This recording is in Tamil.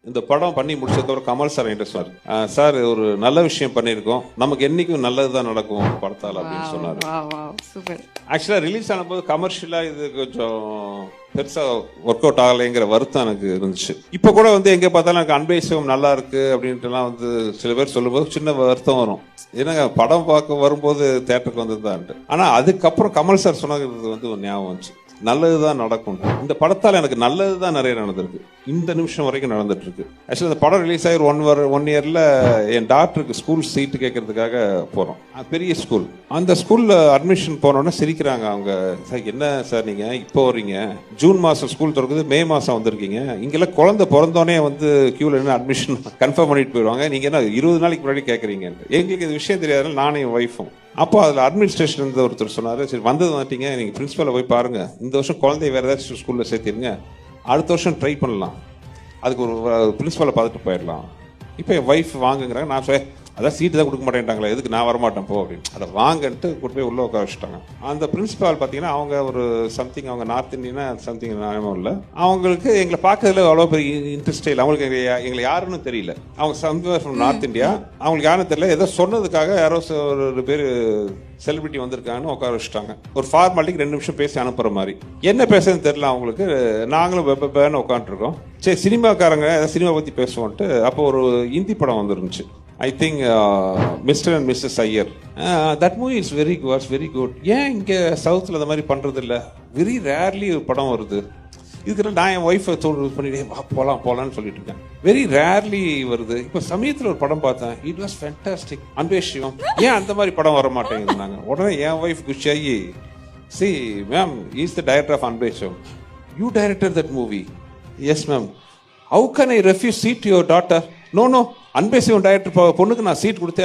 இந்த படம் பண்ணி முடிச்சதுக்கப்புறம் கமல் சார் என்கிட்ட சொன்னார், சார் ஒரு நல்ல விஷயம் பண்ணியிருக்கோம், நமக்கு என்னைக்கும் நல்லது தான் நடக்கும் படத்தால் அப்படின்னு சொன்னார். ஆக்சுவலாக ரிலீஸ் ஆனபோது கமர்ஷியலாக இது கொஞ்சம் பெருசாக ஒர்க் அவுட் ஆகலைங்கிற வருத்தம் எனக்கு இருந்துச்சு. இப்போ கூட வந்து எங்கே பார்த்தாலும் எனக்கு அன்பே சிவம் நல்லா இருக்கு அப்படின்ட்டுலாம் வந்து சில பேர் சொல்லும்போது சின்ன வருத்தம் வரும். ஏன்னா படம் பார்க்க வரும்போது தேட்டருக்கு வந்தது தான். ஆனால் அதுக்கப்புறம் கமல் சார் சொன்னது வந்து ஒரு ஞாபகம் வந்துச்சு, நல்லதுதான் நடக்கும். இந்த படத்தால் எனக்கு நல்லதுதான் நிறைய நடந்திருக்கு, இந்த நிமிஷம் வரைக்கும் நடந்துட்டு இருக்கு. ஆக்சுவலி இந்த படம் ரிலீஸ் ஆகி ஒன் இயர்ல என் டாக்டருக்கு ஸ்கூல் சீட்டு கேட்கறதுக்காக போறோம். பெரிய ஸ்கூல். அந்த ஸ்கூல்ல அட்மிஷன் போனோன்னா சிரிக்கிறாங்க அவங்க, என்ன சார் நீங்க இப்போ வர்றீங்க, ஜூன் மாசம் ஸ்கூல் திறக்குது, மே மாசம் வந்திருக்கீங்க, இங்கெல்லாம் குழந்தை பிறந்தோடனே வந்து கியூல என்ன அட்மிஷன் கன்ஃபார்ம் பண்ணிட்டு போயிடுவாங்க, நீங்க என்ன 20 நாளைக்கு முன்னாடி கேட்குறீங்க. எங்களுக்கு இது விஷயம் தெரியாதுனால நானும் என் ஒய்ஃபும். அப்போ அதில் அட்மினிஸ்ட்ரேஷன் இருந்து ஒருத்தர் சொன்னார், சரி வந்தது வந்துட்டீங்க, நீங்கள் பிரின்ஸிபலை போய் பாருங்க, இந்த வருஷம் குழந்தைய வேறு ஏதாச்சும் ஸ்கூலில் சேர்த்திருங்க, அடுத்த வருஷம் ட்ரை பண்ணலாம், அதுக்கு ஒரு பிரின்ஸிபலை பார்த்துட்டு போயிடலாம். இப்போ என் ஒய்ஃப் வாங்குங்கிறாங்க. நான் சொல்ல, அதான் சீட்டு தான் கொடுக்க மாட்டேன்ட்டாங்களே, எதுக்கு நான் வரமாட்டேன் போ அப்படின்னு. அதை வாங்கன்ட்டு கூட்டு போய் உள்ளே உட்கார வச்சுட்டாங்க. அந்த பிரின்ஸிபால் பார்த்தீங்கன்னா அவங்க ஒரு சம்திங், அவங்க நார்த் இந்தியனா சம்திங் நியாயமும் இல்லை, அவங்களுக்கு எங்களை பார்க்கறதுல அவ்வளோ பெரிய இன்ட்ரெஸ்டே இல்லை. அவங்களுக்கு எங்களை யாருன்னு தெரியல. அவங்க சம்திங் ஃப்ரம் நார்த் இந்தியா, அவங்களுக்கு யாருன்னு தெரியல, ஏதோ சொன்னதுக்காக யாரோ ஒரு பேர் செலிபிரிட்டி வந்திருக்காங்கன்னு உட்கார வச்சுட்டாங்க. ஒரு ஃபார்மாலிட்டிக்கு 2 நிமிஷம் பேசி அனுப்புற மாதிரி. என்ன பேசுறதுன்னு தெரியல அவங்களுக்கு. நாங்களும் வெப்பன்னு உட்காந்துருக்கோம். சரி சினிமாக்காரங்க ஏதாவது சினிமா பற்றி பேசுவோன்ட்டு அப்போ ஒரு ஹிந்தி படம் வந்துருந்துச்சு, I think mister and missus Iyer. That movie is very good. ஏன் இங்கே சவுத்தில் அந்த மாதிரி பண்ணுறது இல்லை? வெரி ரேர்லி ஒரு படம் வருது. இதுக்கு நான் என் ஒய்ஃபை பண்ணிட்டேன், போகலான்னு சொல்லிட்டு இருக்கேன். வெரி ரேர்லி வருது. இப்போ சமயத்தில் ஒரு படம் பார்த்தேன், இட் வாஸ் ஃபேண்டாஸ்டிக், அன்பே சிவம். ஏன் அந்த மாதிரி படம் வர மாட்டேங்குதுனாங்க. உடனே என் ஒய்ஃப் குஷியாகி, see ma'am is the director of Anbe Sivam, you director that movie? Yes ma'am. How can I refuse seat your daughter? No Anbe Sivam director பொண்ணுக்கு நான் சீட் கொடுத்தே